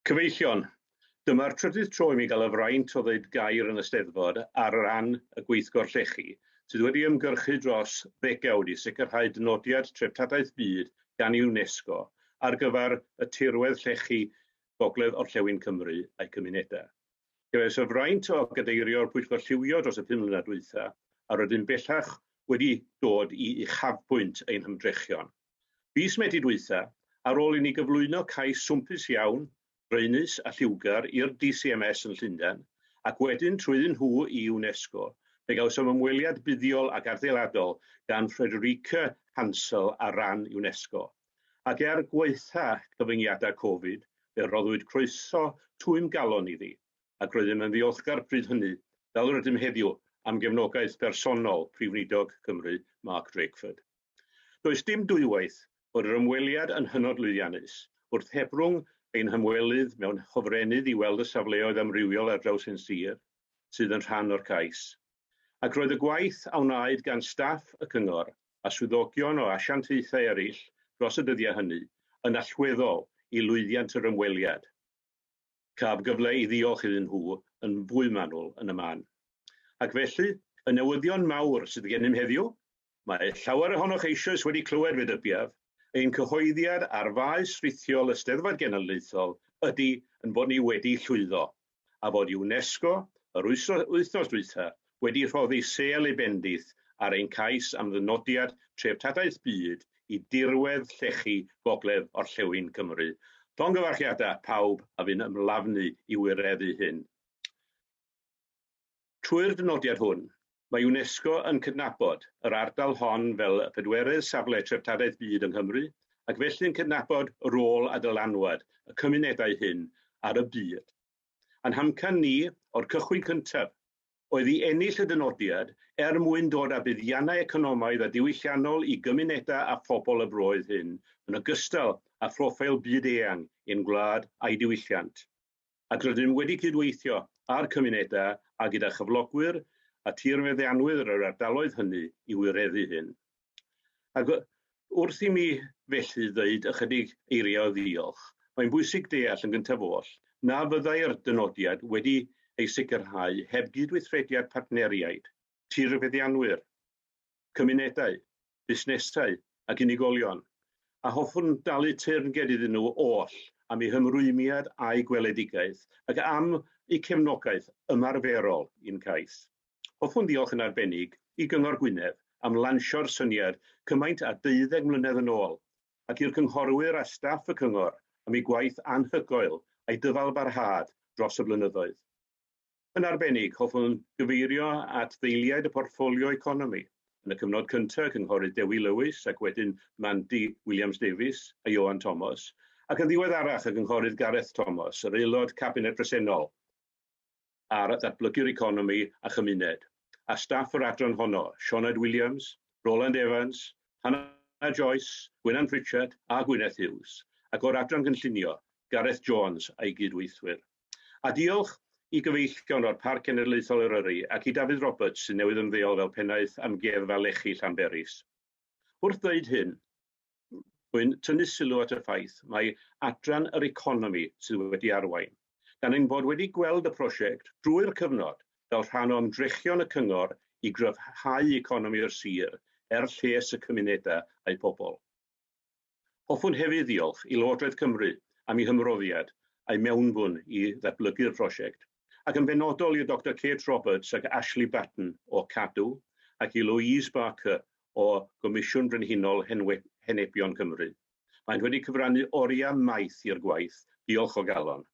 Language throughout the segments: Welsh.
Cyfeillion, dyma'r trydydd tro i mi gael y fraint o ddweud gair yn y Steddfod ar ran y gweithgor llechi, sydd wedi ymgyrchu dros ddegawd i sicrhau dynodiad treftadaeth byd gan UNESCO ar gyfer y tirwedd llechi gogledd-orllewin Cymru a'i cymunedau. Cefais y fraint o gadeirio'r pwyllgor lliwio dros y 5 mlynedd dwytha, a rydym bellach wedi dod i uchafbwynt ein hymdrechion. Fis Medi dwytha, ar ôl i ni gyflwyno cais swmpus iawn, breunus a lliwgar i'r DCMS yn Llundain, ac wedyn trwyddyn nhw i UNESCO, fe gawsom ymweliad buddiol ac ardeiladol gan Frederica Hansel ar ran UNESCO. Ac gweitha cyfyngiadau Covid, fe roddwyd croeso twym galon iddi, ac roeddym yn ddiolchgar pryd hynny, fel rydym heddiw am gefnogaeth bersonol Prif Weinidog Cymru, Mark Drakeford. Does dim dwywaith bod yr ymweliad yn hynod lwyddiannus, wrth hebrwng ein hymwelydd mewn hofrennydd i weld y safleoedd amrywiol ar draws ein sir, sydd yn rhan o'r cais. Ac roedd y gwaith a wnaed gan staff y cyngor a swyddogion o asiantaethau eraill dros y dyddiau hynny yn allweddol i lwyddiant yr ymweliad. Caf gyfle i ddiolch iddyn nhw yn fwy manwl yn y man. Ac felly, y newyddion mawr sydd gennym heddiw, mae llawer ohonoch eisoes wedi clywed fedybiaf, ein cyhoeddiad ar faes rithiol y Steddfod Genedlaethol ydy yn bod ni wedi llwyddo, a bod UNESCO, yr wythnos dwytha, wedi rhoddi sêl ei bendith ar ein cais am ddynodiad treftadaeth byd i dirwedd llechi gogledd-orllewin Cymru. Llongyfarchiadau pawb a fy'n ymlafnu i wireddu hyn. Trwy'r dynodiad hwn, mae UNESCO yn cydnabod yr ardal hon fel y pedwerydd safle treftadaeth byd yng Nghymru, ac felly'n cydnabod rôl a dylanwad y cymunedau hyn ar y byd. A'n hamcan ni o'r cychwyn cyntaf oedd i ennill y dynodiad mwyn dod â buddiannau economaidd a diwylliannol i gymunedau a phobl y broedd hyn, yn ogystal â phroffail byd-eang i'n gwlad a'i diwylliant. Ac rydym wedi cydweithio â'r cymunedau a gyda chyflogwyr a tirfeddianwyr yr ardaloedd hynny i wireddu hyn. Ac wrth i mi felly ddweud ychydig eiriau o ddiolch, mae'n bwysig deall yn gyntaf oll na fyddai'r dynodiad wedi ei sicrhau heb gydweithrediad partneriaid, tirfeddianwyr, cymunedau, busnesau ac unigolion, a hoffwn dalu teyrnged iddyn nhw oll am eu hymrwymiad a'i gweledigaeth ac am eu cefnogaeth ymarferol i'n cais. Hoffwn ddiolch yn arbennig i Gyngor Gwynedd am lansio'r syniad cymaint â 12 mlynedd yn ôl, ac i'r cynghorwyr a staff y cyngor am ei gwaith anhygoel a'i dyfalbarhad dros y blynyddoedd. Yn arbennig, hoffwn gyfeirio at ddeiliaid y porffolio economi. Yn y cyfnod cyntaf, cynghorydd Dewi Lewis ac wedyn Mandy Williams-Davies a Ioan Thomas, ac yn ddiweddarach y cynghorydd Gareth Thomas, yr aelod cabinet presennol ar ddatblygu'r economi a chymuned, a staff yr adran honno, Sioned Williams, Roland Evans, Hannah Joyce, Gwynand Richard a Gwyneth Hughes, ac o'r adran gynllunio, Gareth Jones a'i gydweithwyr. A diolch i gyfeillion o'r Parc Cenedlaethol Eryri ac i David Roberts sy'n newydd ymddeol fel pennaeth amgueddfa lechi Llanberis. Wrth ddweud hyn, rwy'n tynnu sylw at y ffaith mae adran yr economi sydd wedi arwain, gan ein bod wedi gweld y prosiect drwy'r cyfnod fel rhan o ymdrechion y cyngor i gryfhau economi'r sir lles y cymunedau a'i pobl. Hoffwn hefyd ddiolch i Lywodraeth Cymru am ei hymroddiad a'i mewnbwn i ddatblygu'r prosiect, ac yn benodol i Dr Kate Roberts ac Ashley Batten o Cadw ac i Louise Barker o Gomisiwn Brenhinol Henebion Cymru. Maent wedi cyfrannu oriau maith i'r gwaith, diolch o galon.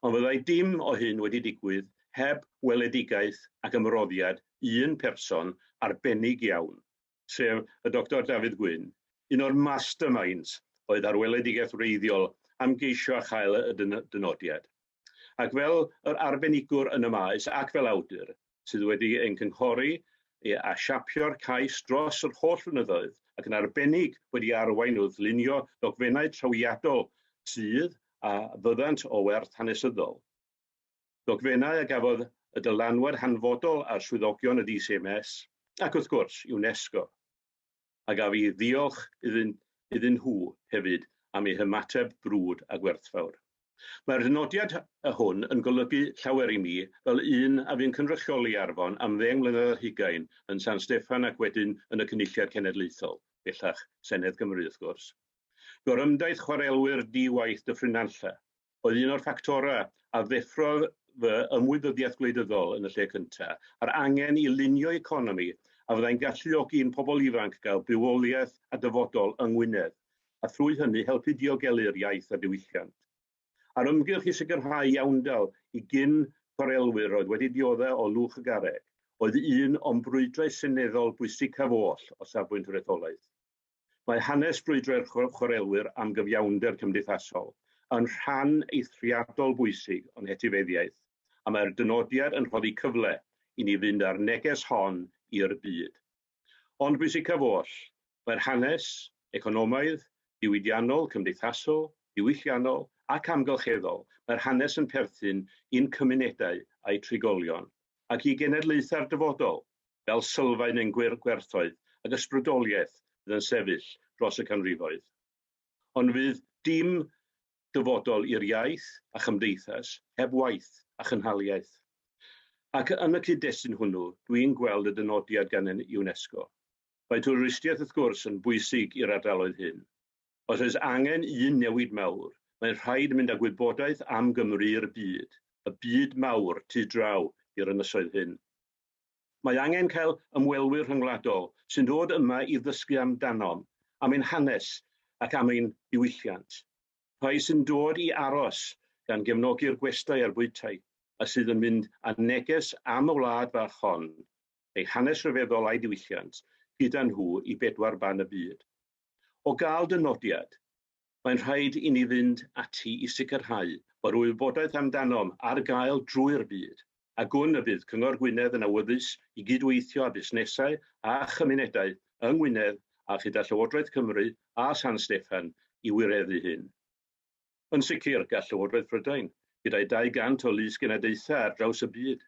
Ond fyddai dim o hyn wedi digwydd heb weledigaeth ac ymroddiad un person arbennig iawn, sef y Dr David Gwyn, un o'r masterminds oedd ar weledigaeth wreiddiol am geisio a chael y dynodiad. Ac fel yr arbenigwr yn y maes ac fel awdur, sydd wedi ein cynghori a siapio'r cais dros yr holl flynyddoedd ac yn arbennig wedi arwain wrth lunio dogfennau trawiadol sydd a fyddant o werth hanesyddol. Dogfennau a gafodd y dylanwad hanfodol ar swyddogion y DCMS ac wrth gwrs UNESCO, a gaf i ddiolch iddyn nhw hefyd am eu hymateb brwd a gwerthfawr. Mae'r dynodiad hwn yn golygu llawer i mi fel un a fi'n cynrychioli arfon am 10 mlynedd ar hugain yn San Steffan ac wedyn yn y Cynulliad Cenedlaethol, bellach Senedd Cymru wrth gwrs. Gorymdaeth chwarelwyr di-waith Dyffryn-Nantlle oedd un o'r ffactorau a ddeffrodd fy ymwybyddiaeth gwleidyddol yn y lle cyntaf a'r angen i lunio economi a fyddai'n galluogi'n pobl ifanc gael bywoliaeth a dyfodol yng Ngwynedd, a thrwy hynny helpu diogelu'r iaith a diwylliant. Ar ymgyrch i sicrhau iawndal i gyn chwarelwyr oedd wedi dioddau o lwch y garreg, oedd un o'n brwydrau seneddol bwysicaf oll o safbwynt yr etholaeth. Mae hanes brwydrau'r chwarelwyr am gyfiawnder cymdeithasol yn rhan eithriadol bwysig o'n etifeddiaeth, a mae'r dynodiad yn rhoddi cyfle i ni fynd ar neges hon i'r byd. Ond bwysicaf oll, mae'r hanes, economaidd, diwydiannol, cymdeithasol, diwylliannol ac amgylcheddol, mae'r hanes yn perthyn i'n cymunedau a'i trigolion, ac i genedlaethau'r dyfodol, fel sylfaen ein gwerthoedd ac ysbrydoliaeth fydd yn sefyll dros y canrifoedd. Ond fydd dim dyfodol i'r iaith a chymdeithas heb waith a chynhaliaeth. Ac yn y cyd-destun hwnnw, dwi'n gweld y dynodiad gan UNESCO. Mae twristiaeth wrth gwrs yn bwysig i'r ardaloedd hyn. Os oes angen un newid mawr, mae'n rhaid mynd â gwybodaeth am Gymru i'r byd, y byd mawr tu draw i'r ynysoedd hyn. Mae angen cael ymwelwyr rhyngwladol sy'n dod yma i ddysgu amdanom, am ein hanes ac am ein diwylliant. Rhai sy'n dod i aros gan gefnogi'r gwestai a'r bwytai, a sydd yn mynd â neges am y wlad fach hon, ei hanes rhyfeddol a'i diwylliant, gyda nhw i bedwar ban y byd. O gael dynodiad, mae'n rhaid i ni fynd ati i sicrhau bod wybodaeth amdanom ar gael drwy'r byd, a gwn y bydd Cyngor Gwynedd yn awyddus i gydweithio â busnesau a chymunedau yng Ngwynedd a gyda Llywodraeth Cymru a San Steffan i wireddu hyn. Yn sicr gall Llywodraeth Prydain, gyda'i 200 o lys genedlaethau ar draws y byd,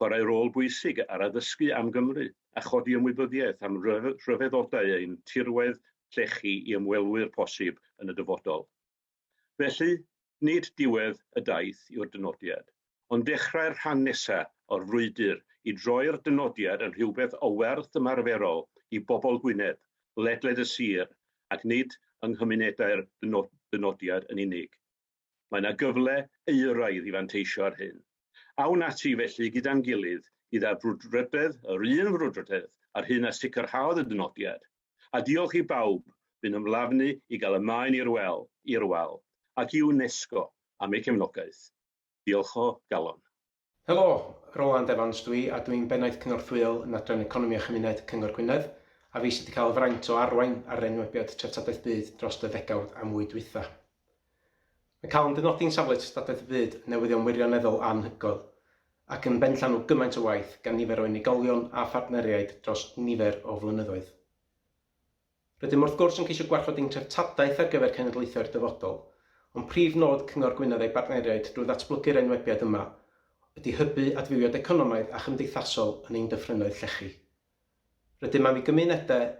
chwarae rôl bwysig ar addysgu am Gymru a chodi ymwybyddiaeth am rhyfeddodau ein tirwedd llechi i ymwelwyr posib yn y dyfodol. Felly, nid diwedd y daith yw'r dynodiad, ond dechrau'r rhan nesaf o'r frwydr i droi'r dynodiad yn rhywbeth o werth ymarferol i bobl Gwynedd, ledled y sir, ac nid yng nghymunedau'r dynodiad yn unig. Mae yna gyfle euraidd i fanteisio ar hyn. Awn ati felly gyda'n gilydd idda brwdfrydedd, yr un frwdfrydedd, ar hyn a sicrhaodd y dynodiad. A diolch i bawb fy'n ymlafnu i gael ymlaen i'r wal, ac i UNESCO am eu cefnogaeth. Diolch o galon. Helo, Roland Evans dwi, a dwi'n bennaeth cyngorthwyol yn Adran Economi a Chymuned Cyngor Gwynedd, a fi sydd wedi cael fraint o arwain ar enwebiad Treftadaeth Byd dros y ddegawd a mwy dwytha. Mae cael yn dynodi'n safle Treftadaeth Byd newyddion wirioneddol anhygoel, ac yn benllanw gymaint o waith gan nifer o unigolion a phartneriaid dros nifer o flynyddoedd. Rydym wrth gwrs yn ceisio gwarchod ein treftadaeth ar gyfer cenedlaethau'r dyfodol, ond prif nod Cyngor Gwynedd a'i bartneriaid drwy ddatblygu'r enwebiad yma ydy hybu adfywiad economaidd a chymdeithasol yn ein dyffrynoedd llechi. Rydym am ei gymunedau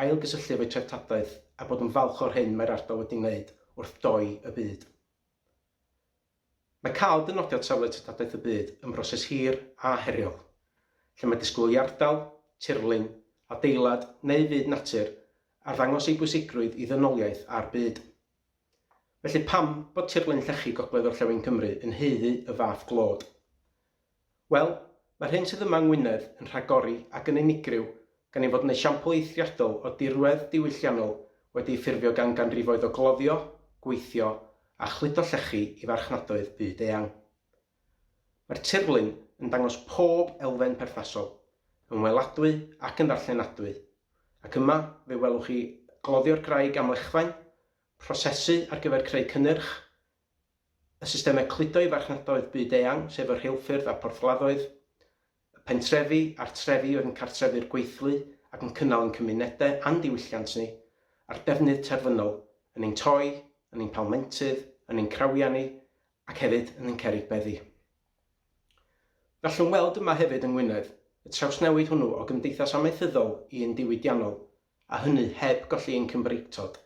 ailgysylltu efo'u treftadaeth a bod yn falch o'r hyn mae'r ardal wedi'i wneud wrth doi y byd. Mae cael dynodiad safle Treftadaeth y Byd yn broses hir a heriol, lle mae disgwyl i ardal, tirlun, adeilad neu fyd natur a ddangos ei bwysigrwydd i ddynoliaeth a'r byd. Felly pam bod tirlun llechi Gogledd Orllewin Cymru yn haeddu y fath glod? Wel, mae'r hyn sydd yma yng Ngwynedd yn rhagori ac yn unigryw gan ei fod yn esiampl eithriadol o dirwedd diwylliannol wedi'i ffurfio gan ganrifoedd o gloddio, gweithio a chludo llechi i farchnadoedd byd eang. Mae'r tirlun yn dangos pob elfen perthnasol, yn weladwy ac yn ddarllenadwy, ac yma fe welwch chi gloddio'r graig amlechfain, prosesu ar gyfer creu cynnyrch, y systemau cludo i farchnadoedd byd eang, sef yr rheilffyrdd a porthladdoedd, y pentrefi a'r trefi oedd yn cartrefu'r gweithlu ac yn cynnal yn cymunedau a'n diwylliant ni, a'r defnydd terfynol yn ein toi, yn ein palmentydd, yn ein crawia ni, ac hefyd yn ein cerrig beddi. Gallwn weld yma hefyd yng Ngwynedd y trawsnewid hwnnw o gymdeithas amaethyddol i'n diwydiannol, a hynny heb golli ein Cymreictod.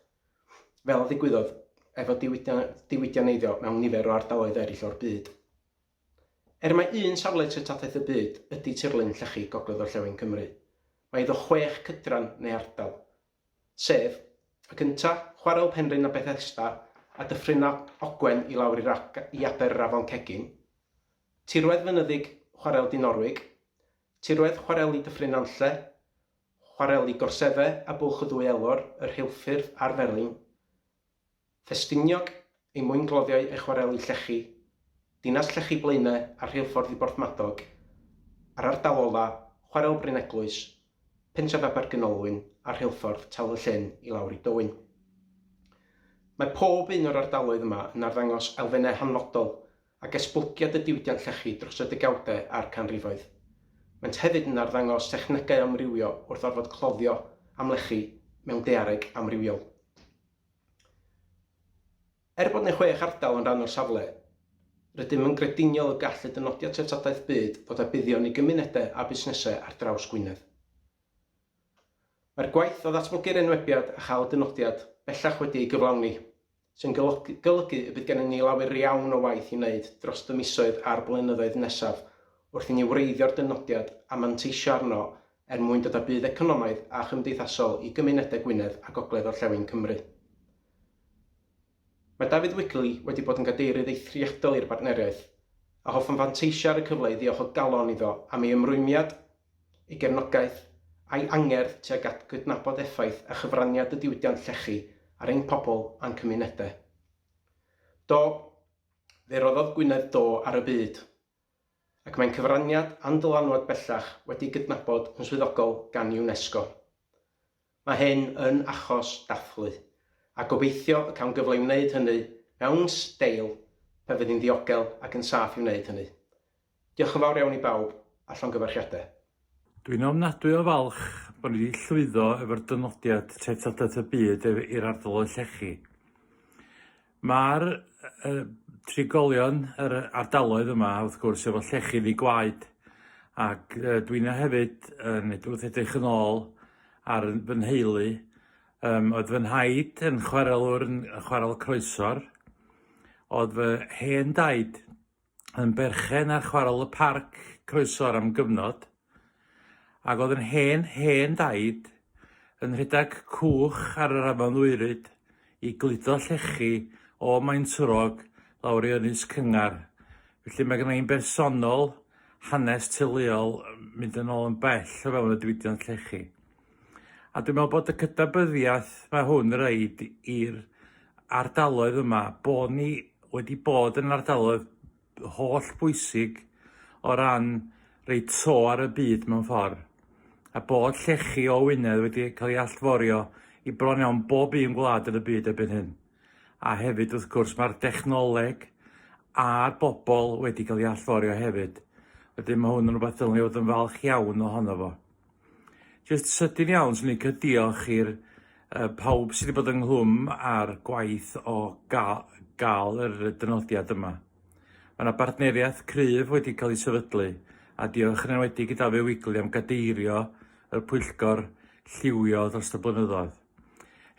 Fel ddigwyddodd efo diwydianeiddio mewn nifer o ardaloedd eraill o'r byd. Mai un safle treftadaeth y byd ydy tirlun Llechi Gogledd Orllewin Cymru, mae iddo 6 cydran neu ardal, sef y cyntaf, chwarel Penrhyn a Bethesda a Dyffryn Ogwen i lawr i Aber Afon Cegin, tirwedd fynyddig chwarel Dinorwig, tirwedd chwareli Dyffryn Nanlle, chwareli Gorsefe a Bwlch y Ddwy Elor, yr Rheilffyrdd a'r Felin, Ffestiniog ei mwyn gloddiau ei chwareli Llechi, Dinas Llechi Blaenau a'r Rheilffordd i Borthmadog, a'r ardal ola, chwarel Bryn Eglwys, pentref Abergynolwyn a'r Rheilffordd Tal y Llyn i lawr i Dywyn. Mae pob un o'r ardaloedd yma yn arddangos elfennau hanfodol ac esblygiad y diwydiant Llechi dros y degawdau a'r canrifoedd. Maent hefyd yn arddangos technegau amrywio wrth orfod cloddio am Lechi mewn daeareg amrywiol. Bod 6 ardal yn rhan o'r safle, rydym yn grediniol y gall y Dynodiad Treftadaeth byd fod â buddion i gymunedau a busnesau ar draws Gwynedd. Mae'r gwaith o ddatblygu'r enwebiad a chael dynodiad bellach wedi ei gyflawni, sy'n golygu y bydd gennym ni lawer iawn o waith i wneud dros y misoedd a'r blynyddoedd nesaf wrth i ni wreiddio'r dynodiad a manteisio arno mwyn dod â byd economaidd a chymdeithasol i gymunedau Gwynedd a Gogledd Orllewin Cymru. Mae Dafydd Wigley wedi bod yn gadeirydd eithriadol i'r partneriaeth a hoff yn fanteisio ar y cyfle i ddiolch o galon iddo am ei ymrwymiad, ei gefnogaeth a'i angerdd tuag at gydnabod effaith a chyfraniad y diwydiant Llechi ar ein pobl a'n cymunedau. Fe roddodd Gwynedd ar y byd, ac mae'n cyfraniad a'n dylanwad bellach wedi gydnabod yn swyddogol gan UNESCO. Mae hyn yn achos dathlu, a gobeithio y cawn gyfle i wneud hynny mewn steil pe fydd hi'n ddiogel ac yn saff i wneud hynny. Diolch yn fawr iawn i bawb a llongyfarchiadau. Dwi'n ofnadwy o falch bod ni wedi llwyddo efo'r dynodiad Treftadaeth y byd i'r ardal o Llechi. Mae'r trigolion yr ardaloedd yma, wrth gwrs, efo Llechi ddi gwaed, ac dwi'n hefyd wrth edrych yn ôl ar fy nheulu. Oedd fy nhaid yn chwarel Croesor, oedd fy hen daid yn berchen ar chwarel y Parc Croesor am gyfnod, ac oedd yn hen daid yn rhedeg cwch ar yr Afon Ddwyryd i gludo Llechi o Maentwrog lawr i Ynys Cyngar. Felly mae gen i'n bersonol hanes teuluol mynd yn ôl yn bell o fewn y diwydiant Llechi. A dwi'n meddwl bod y cydnabyddiaeth mae hwn yn rhaid i'r ardaloedd yma, bod ni wedi bod yn ardaloedd holl bwysig o ran rhaid to ar y byd mewn ffordd. A bod Llechi o Wynedd wedi cael ei allforio i bron iawn bob un gwlad yn y byd erbyn hyn. A hefyd, wrth gwrs, mae'r dechnoleg a'r bobl wedi cael ei allforio hefyd. Wedyn mae hwn yn rhywbeth dylwn i fod yn falch iawn ohono fo. Jyst sydyn iawn, swn i'n cael diolch i'r pawb sydd wedi bod ynghlwm ar gwaith o gael yr dynodiad yma. Mae yna bartneriaeth cryf wedi cael ei sefydlu, a diolch yn enwedig i Dafydd Wigley am gadeirio y pwyllgor lliwio dros y blynyddoedd.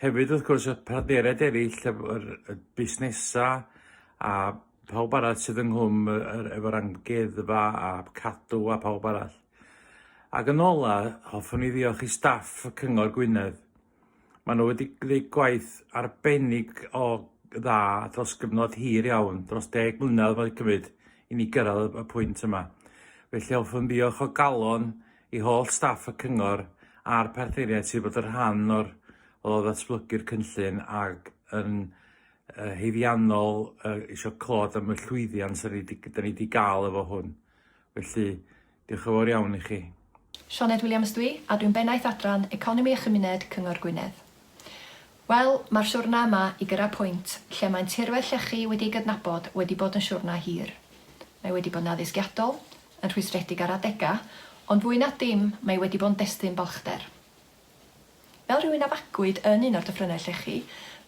Hefyd, wrth gwrs, y partneriaid eraill y busnesau a pawb arall sydd ynghlwm efo'r amgueddfa a cadw a pawb arall. Ac yn ola, hoffwn i ddiolch i staff y Cyngor Gwynedd. Maen nhw wedi gwneud gwaith arbennig o dda dros gyfnod hir iawn, dros 10 mlynedd wedi cymryd i ni gyrraedd y pwynt yma. Felly hoffwn diolch o galon i holl staff y Cyngor a'r partneriaid sydd bod yn rhan o ddatblygu'r cynllun ac yn heiddiannol eisiau clod am y llwyddiant sydd ni wedi gael efo hwn. Felly, diolch yn fawr iawn i chi. Sioned Williams dwi, a dwi'n bennaeth adran Economi a Chymuned Cyngor Gwynedd. Wel, mae'r siwrna yma i gyrra pwynt lle mae'n tirwedd Llechi wedi gydnabod wedi bod yn siwrna hir. Mae wedi bod yn addysgiadol, yn rhwystredig ar adega, ond fwy na dim mae wedi bod yn destun balchder. Fel rhywun afagwyd yn un o'r dyffrynnau Llechi,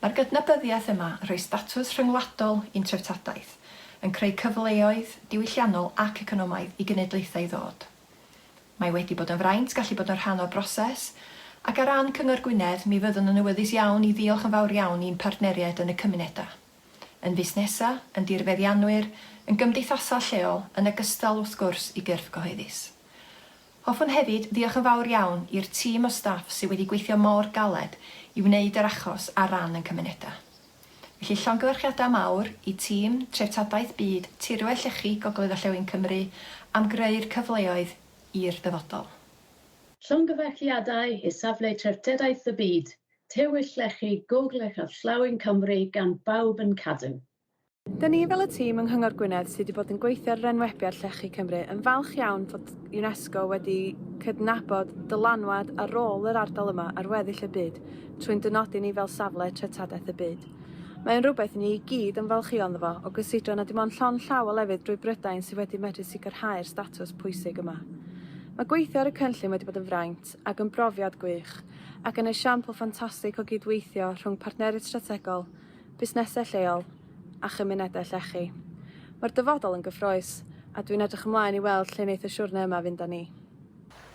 mae'r gydnabyddiaeth yma yn rhoi statws rhyngwladol i'n treftadaeth, yn creu cyfleoedd diwylliannol ac economaidd i genedlaethau ddod. Mae wedi bod yn fraint gallu bod yn rhan o'r broses, Ac ar ran Cyngor Gwynedd, mi fyddwn yn awyddus iawn i ddiolch yn fawr iawn i'n partneriaid yn y cymunedau. Yn fusnesa, yn dirfeddianwyr, yn gymdeithasol lleol, yn ogystal wrth gwrs i gyrff gyhoeddus. Hoffwn hefyd ddiolch yn fawr iawn i'r tîm o staff sydd wedi gweithio mor galed i wneud yr achos ar ran yn cymunedau. Felly llongyfarchiadau mawr i tîm Treftadaeth Byd Tirwedd Llechi Gogledd-orllewin Cymru am greu'r cyfleoedd i'r dyfodol. Llongyfarchiadau i safle Treftadaeth y Byd, Tirwedd Llechi Gogledd-orllewin Cymru gan bawb yn cadw. Dyn ni fel y tîm yng Nghyngor Gwynedd sydd wedi bod yn gweithio ar renwebiad Llechi Cymru yn falch iawn fod UNESCO wedi cydnabod dylanwad ar ôl yr ardal yma ar weddill y byd trwy'n dynodi ni fel safle Treftadaeth y Byd. Mae'n rhywbeth ni i gyd yn falchio ynddo fo o gysidro na dim ond llon llaw o lefydd drwy Brydain sydd wedi medru sicrhau'r statws pwysig yma. Mae gweithio ar y cynllun wedi bod yn fraint ac yn brofiad gwych ac yn esiampl ffantastig o gydweithio rhwng partneriaid strategol, busnesau lleol a chymunedau Llechi. Mae'r dyfodol yn gyffrous a dwi'n edrych ymlaen i weld lle wneith y siwrne yma fynd â ni.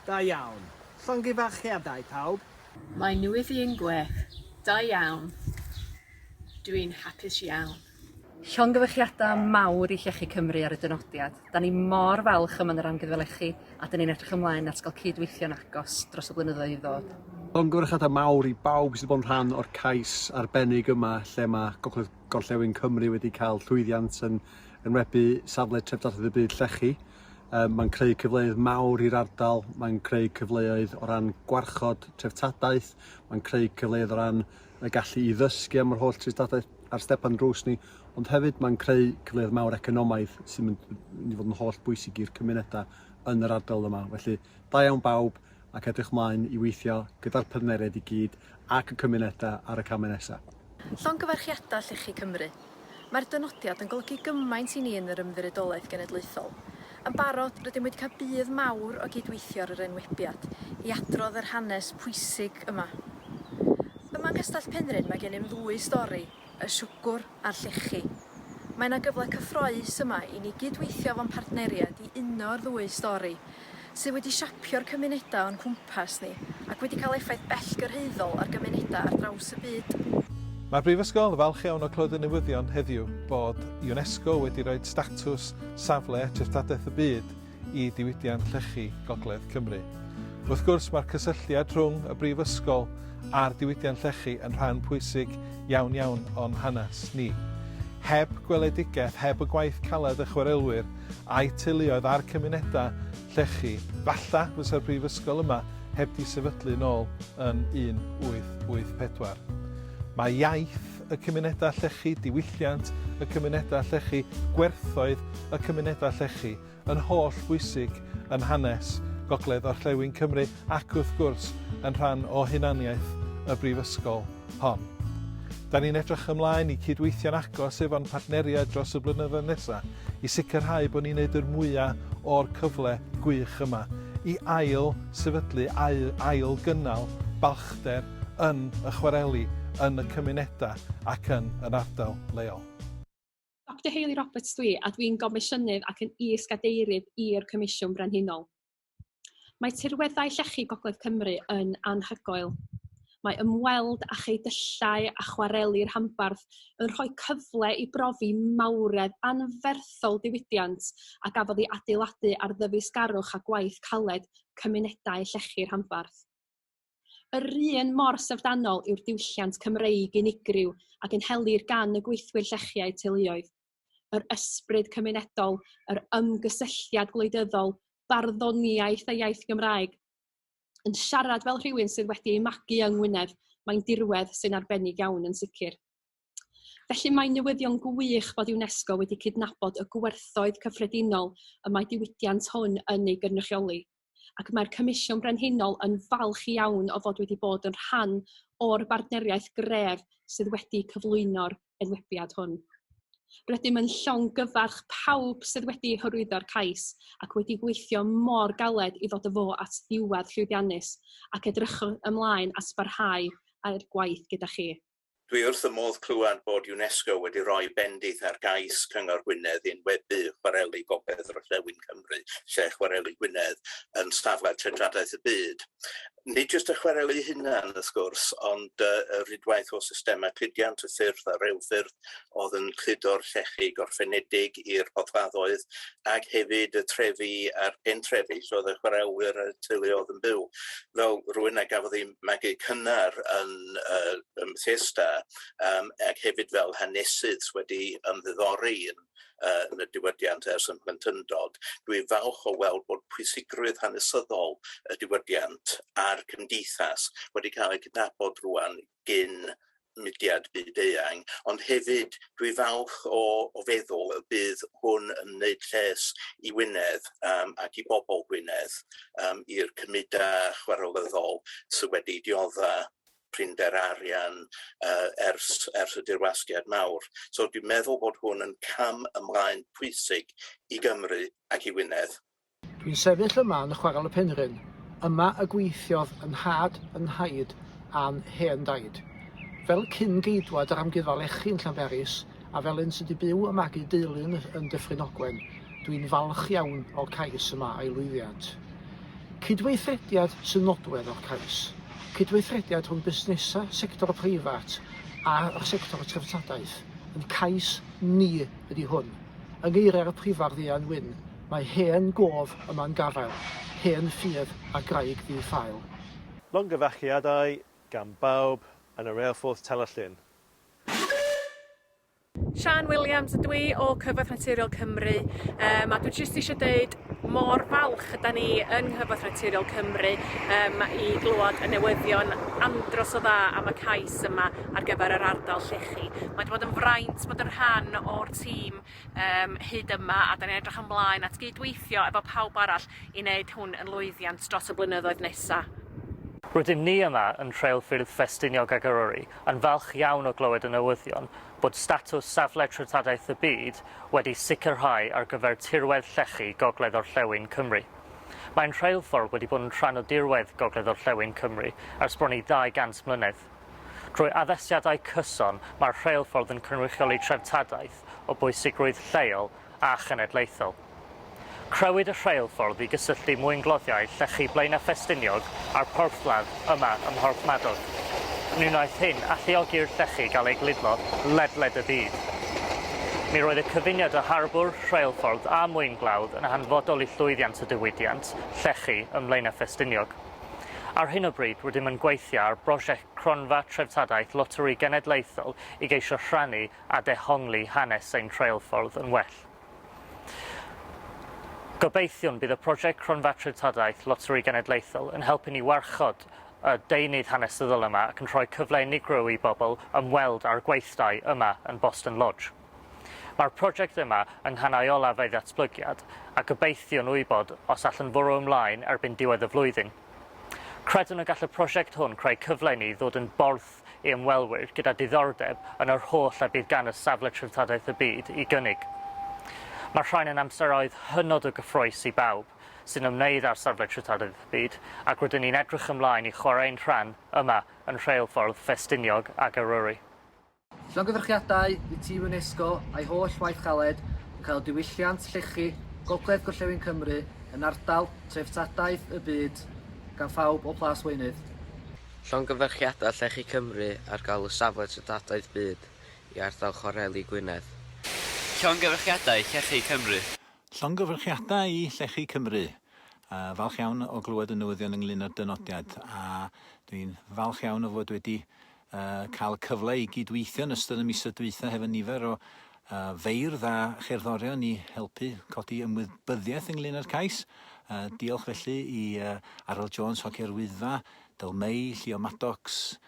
Da iawn. Llongyfarchiadau pawb. Mae newyddion gwech. Da iawn. Dwi'n hapus iawn. Llongyfarchiadau mawr i Llechi Cymru ar y dynodiad. Da ni mor falch yma yn yr amgyfelechi a da ni'n edrych ymlaen at gael cydweithio'n agos dros y blynyddoedd i ddod. Llongyfarchiadau mawr i bawb sydd wedi bod yn rhan o'r cais arbennig yma lle mae Gogledd-orllewin Cymru wedi cael llwyddiant yn enwebu safle Treftadaeth y Byd Llechi. Mae'n creu cyfleoedd mawr i'r ardal, mae'n creu cyfleoedd o ran gwarchod treftadaeth, mae'n creu cyfleoedd o ran y gallu i ddysgu am yr holl treftadaeth ar stepan drws ni, ond hefyd mae'n creu cyfleoedd mawr economaidd sy'n mynd i fod yn holl bwysig i'r cymunedau yn yr ardal yma. Felly, da iawn bawb ac edrych mlaen i weithio gyda'r partneriaid i gyd ac y cymunedau ar y camau nesaf. Llongyfarchiadau Llechi Cymru. Mae'r dynodiad yn golygu gymaint i ni yn yr ymddiriedolaeth genedlaethol. Yn barod, rydym wedi cael budd mawr o gydweithio ar yr enwebiad i adrodd yr hanes pwysig yma. Yma yng Nghastell Penrhyn mae gennym ddwy stori, y siwgr a'r llechi. Mae yna gyfle cyffrous yma i ni gydweithio fo'n partneriaid i uno'r ddwy stori, sydd wedi siapio'r cymunedau o'n cwmpas ni ac wedi cael effaith bellgyrhaeddol ar gymunedau ar draws y byd. Mae'r Brifysgol yn falch iawn o clywed y newyddion heddiw bod UNESCO wedi rhoi statws safle Treftadaeth y Byd i diwydiant Llechi Gogledd Cymru. Wrth gwrs mae'r cysylltiad rhwng y Brifysgol a'r diwydiant Llechi yn rhan pwysig iawn o'n hanes ni. Heb gweledigaeth, heb y gwaith caled y chwarelwyr a'i teuluoedd a'r cymunedau Llechi, falla fysa'r Brifysgol yma heb di sefydlu nôl yn 1884. Mae iaith y cymunedau Llechi, diwylliant y cymunedau Llechi, gwerthoedd y cymunedau Llechi yn holl bwysig yn hanes Gogledd-orllewin Cymru ac wrth gwrs yn rhan o hunaniaeth y Brifysgol hon. Da ni'n edrych ymlaen i cydweithio'n agos efo'n partneriaid dros y blynyddoedd nesaf i sicrhau bod ni'n neud yr mwyaf o'r cyfle gwych yma i sefydlu ail gynnal balchder yn y chwareli, yn y cymunedau ac yn yr ardal leol. Dr Hayley Roberts dwi, a dwi'n gomisiynydd ac yn is-gadeirydd i'r Comisiwn Brenhinol. Mae tirweddau Llechi Gogledd Cymru yn anhygoel. Mae ymweld a cheidyllau a chwareli'r rhanbarth yn rhoi cyfle i brofi mawredd anferthol diwydiant a gafodd ei adeiladu ar ddyfysgarwch a gwaith caled cymunedau Llechi'r rhanbarth. Yr un mor syfdanol yw'r diwylliant Cymreig unigryw ac yn helir gan y gweithwyr Llechi a'u teuluoedd. Yr ysbryd cymunedol, yr ymgysylltiad gwleidyddol, barddoniaeth a iaith Gymraeg. Yn siarad fel rhywun sydd wedi ei magu yng Ngwynedd, mae'n dirwedd sy'n arbennig iawn yn sicr. Felly mae'n newyddion gwych bod UNESCO wedi cydnabod y gwerthoedd cyffredinol y mae diwydiant hwn yn ei gynrychioli. Ac mae'r Comisiwn Brenhinol yn falch iawn o fod wedi bod yn rhan o'r bartneriaeth gref sydd wedi cyflwyno'r enwebiad hwn. Rydym yn llongyfarch pawb sydd wedi hyrwyddo'r cais ac wedi gweithio mor galed i ddod â fo at ddiwedd llwyddiannus ac edrych ymlaen at barhau â'r gwaith gyda chi. Dwi wrth y modd clywed bod UNESCO wedi rhoi bendith ar gais Cyngor Gwynedd i enwebu chwareli Gogledd-orllewin Cymru, lle chwareli Gwynedd yn safle Treftadaeth y Byd. Nid jyst y chwareli hunan, wrth gwrs, ond y rhydwaith o systema cludiant y ffyrdd a rewffyrdd oedd yn cludo'r llechi gorffenedig i'r bodfaddoedd ac hefyd y trefi a'r pentrefi lle oedd y chwarelwyr a'r teuluoedd yn byw. Fel rhywun a gafodd ei magu cynnar yn Bethesda ac hefyd fel hanesydd wedi ymddiddori yn y diwydiant ers yn plentyndod. Dwi'n falch o weld bod pwysigrwydd hanesyddol y diwydiant a'r cymdeithas wedi cael ei gydnabod rwan gyn mudiad byd-eang, ond hefyd dwi'n falch o feddwl y bydd hwn yn wneud lles i Wynedd ac i bobl Gwynedd i'r cymydau chwarelyddol sydd wedi diodda prinder arian ers y dirwasgiad mawr. So dwi'n meddwl bod hwn yn cam ymlaen pwysig i Gymru ac i Wynedd. Dwi'n sefyll yma yn y chwarel y Penrhyn. Yma y gweithiodd yn had, yn haid a'n hen daid. Fel cyn-geidwad yr amgueddfa Llechi yn Llanberis a fel un sydd wedi byw y magu deulu yn Dyffryn Ogwen, dwi'n falch iawn o'r cais yma a'i lwyddiant. Cydweithrediad sy'n nodwedd o'r cais. Cydweithrediad rhwng busnesau, sector y preifat a'r sector y treftadaeth. Yn cais ni ydy hwn. Yng ngeiriau'r prifardd Ian Wyn, mae hen gof yma'n gafael, hen ffydd a graig ddi-ffael. Longyfarchiadau gan bawb yn y reilffordd Telellyn. Sian Williams ydw i o Cyfoeth Naturiol Cymru, a dwi jyst eisiau dweud mor falch yda ni yng Nghyfoeth Naturiol Cymru i glywed y newyddion andros o dda am y cais yma ar gyfer yr ardal Llechi. Mae wedi bod yn fraint bod yn rhan o'r tîm hyd yma a da ni'n edrych ymlaen at gydweithio efo pawb arall i wneud hwn yn lwyddiant dros y blynyddoedd nesaf. Rydym ni yma yn treulffyrdd Ffestiniog ag Eryri yn falch iawn o glywed y newyddion bod statws Safle Treftadaeth y Byd wedi sicrhau ar gyfer tirwedd Llechi Gogledd Orllewin Cymru. Mae'n treulffordd wedi bod yn rhan o dirwedd Gogledd Orllewin Cymru ers bron i 200 mlynedd. Drwy addasiadau cyson, mae'r rheilffordd yn cynrychioli treftadaeth o bwysigrwydd lleol a chenedlaethol. Crewyd y rheilffordd i gysylltu mwyngloddiau Llechi Blaena Ffestiniog a'r porthladd yma ym Mhorth Madog. Mi wnaeth hyn alluogi'r Llechi gael ei gludlo ledled y byd. Mi roedd y cyfuniad y harbwr, rheilffordd a mwynglawdd yn hanfodol i llwyddiant y diwydiant Llechi ym Blaena Ffestiniog. Ar hyn o bryd rydym yn gweithio ar brosiect cronfa treftadaeth loteri genedlaethol i geisio rhannu a dehongli hanes ein rheilffordd yn well. Gobeithio'n bydd y prosiect cronfa treftadaeth loteri genedlaethol yn helpu ni warchod y deunydd hanesyddol yma ac yn rhoi cyfle unigryw i bobl ymweld â'r gweithdai yma yn Boston Lodge. Mae'r prosiect yma yng nghanau olaf ei ddatblygiad a gobeithio'n wybod os allan fwrw ymlaen erbyn diwedd y flwyddyn. Credwn y gall y prosiect hwn creu cyfle ni ddod yn borth i ymwelwyr gyda diddordeb yn yr holl a bydd gan y Safle Treftadaeth y Byd i gynnig. Mae'r rhain yn amseroedd hynod o gyffrous i bawb sy'n ymwneud â'r Safle Treftadaeth y Byd ac rydyn ni'n edrych ymlaen i chwarae'n rhan yma yn rheilffordd Ffestiniog ag Eryri. Llongyfarchiadau i tîm UNESCO a'i holl waith caled yn cael diwylliant Llechi, Gogledd Gorllewin Cymru yn ardal Treftadaeth y Byd gan phawb o Plas Weinydd. Llongyfarchiadau Llechi Cymru ar gael y Safle Treftadaeth Byd i ardal Chwareli Gwynedd. Llongyfarchiadau Llechi Cymru. Llongyfarchiadau i Llechi Cymru. Falch iawn o glywed y newyddion ynglyn â'r dynodiad a dwi'n falch iawn o fod wedi cael cyfle i gydweithio yn ystod y misoedd dwytha hefo nifer o feirdd a cherddorion i helpu codi ymwybyddiaeth ynglyn â'r cais. Diolch felly i Arel Jones, Hocer Wyddfa, Dylmei, Llio Maddox,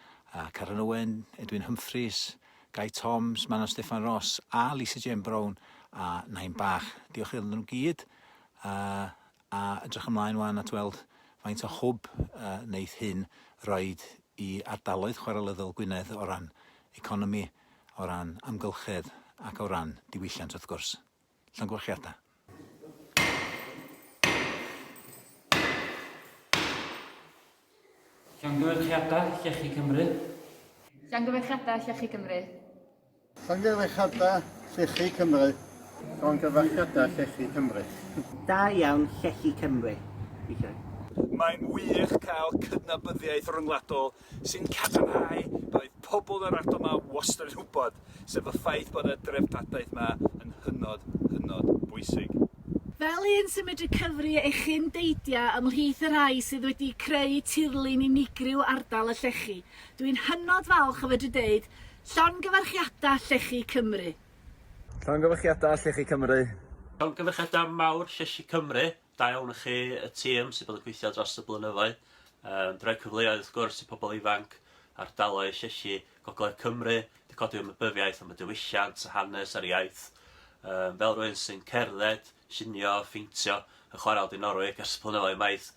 Caran Owen, Edwin Humphreys, Guy Toms, Manon Steffan Ross a Lisa Jane Brown a Nain Bach. Diolch iddyn nhw gyd a edrych ymlaen wan at weld faint o hwb wneith hyn roed i ardaloedd chwarelyddol Gwynedd o ran economi, o ran amgylchedd ac o ran diwylliant wrth gwrs. Llongyfarchiadau. Llongyfarchiadau Llechi Cymru. Llongyfarchiadau Llechi Cymru. Llongyfarchiadau Llechi Cymru. Llongyfarchiadau Llechi Cymru. Da iawn Llechi Cymru. Mae'n wych cael cydnabyddiaeth ryngwladol sy'n cadarnhau bydd pobl yr ardal yma wastad yn wybod, sef y ffaith bod y dreftadaeth yma yn hynod bwysig. Fel un sy'n medru cyfri eich undeidia ymhlith y rhai sydd wedi creu tirlun unigryw ardal y Llechi, dwi'n hynod falch o fedru dweud llongyfarchiadau Llechi Cymru. Llongyfarchiadau Llechi Cymru. Llongyfarchiadau mawr Llechi Cymru. Da iawn i chi y tîm sydd bod yn gweithio dros y blynyddoedd. Dwi'n rhoi cyfleoedd wrth gwrs i pobl ifanc ardaloedd Llechi Gogledd Cymru, wedi codi ymwybyddiaeth am y diwylliant, y hanes a'r iaith. Fel rhywun sy'n cerdded, sinio, ffeintio, yn chwarae Dynodiad ers blynyddoedd maith.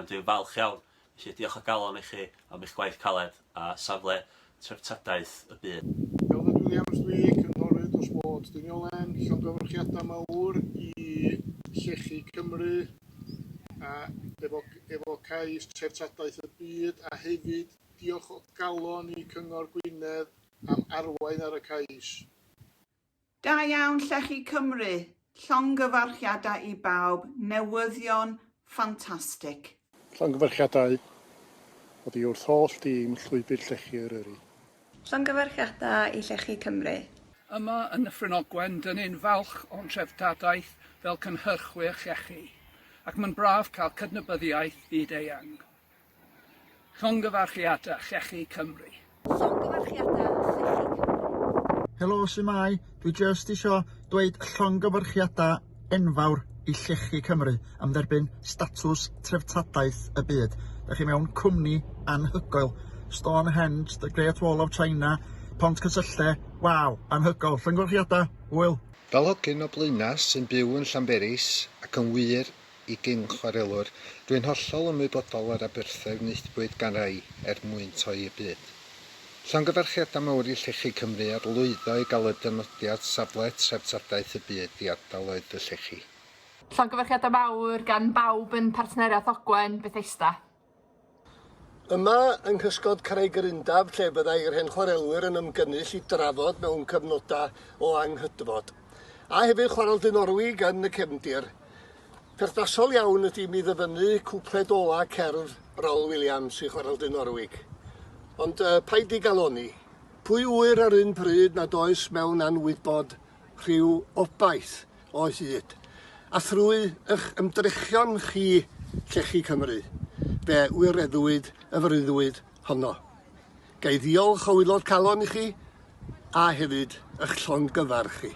Dwi'n falch iawn. Felly diolch o galon i chi am eich gwaith caled a safle treftadaeth y byd. Elfed Williams dwi, cynghorydd o Sport Dyniolen, llongyfarchiadau mawr i Llechi Cymru a efo cais treftadaeth y byd a hefyd diolch o galon i Cyngor Gwynedd am arwain ar y cais. Da iawn Llechi Cymru, llongyfarchiadau i bawb, newyddion ffantastig. Llongyfarchiadau oddi wrth holl dîm llwybr Llechi Eryri. Llongyfarchiadau i Llechi Cymru. Yma yn y Ffrynogwen, dyn ni'n falch o'n treftadaeth fel cynhyrchwyr Llechi, ac mae'n braf cael cydnabyddiaeth fyd-eang. Llongyfarchiadau Llechi Cymru. Llongyfarchiadau Llechi Cymru. Helo, Symai. Dwi jyst isio dweud llongyfarchiadau enfawr i Llechi Cymru am dderbyn statws treftadaeth y byd. Dych chi mewn cwmni anhygoel. Stonehenge, the Great Wall of China, Pont Cysylltu, waw, anhygoel. Llongyfarchiadau, hwyl. Fel hogyn o Blaenas sy'n byw yn Llanberis ac yn wir i gyn chwarelwr, dwi'n hollol ymwybodol ar aberthau wneithbwyd gan rai mwyn toi y byd. Llongyfarchiadau mawr i Llechi Cymru ar lwyddo i gael y dynodiad safle treftadaeth y byd i ardaloedd y Llechi. Llongyfarchiadau mawr gan bawb yn partneriaeth Ogwen Bethesda. Yma yng Nghysgod Carreg yr Undaf, lle byddai'r hen chwarelwyr yn ymgynnull i drafod mewn cyfnodau o anghydfod. A hefyd chwarel Dynodiad yn y cefndir. Perthnasol iawn ydy mi ddyfynnu cwpled ola cerdd Roel Williams i chwarel Dynodiad. Ond paid i galoni. Pwy wyr ar un pryd nad oes mewn anwybod rhyw obaith o hyd. A thrwy eich ymdrechion chi Llechi Cymru, fe wireddwyd y fryddwyd honno. Gai ddiolch o wylod calon i chi a hefyd eich llongyfarch chi.